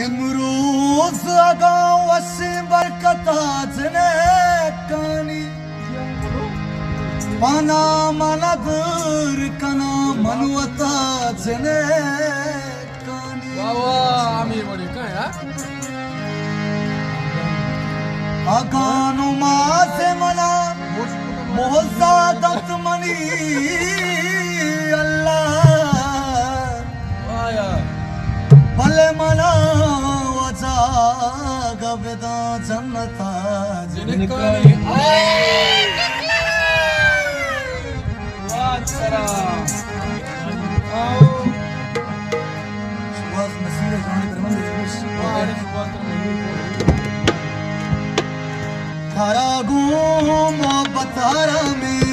इमरूज अगाऊ असी बरकता जने कानी पाना माना दूर कना मनुवता जने कानी वावा आम्ही बडी काय हा अगानु मासे मला मोहसा दत मनी भले मला वजा गबदा जन्नता जिनकानी वाचरा आओ सुवास नसीर जाने करमंद थारा गो मोहब्बत में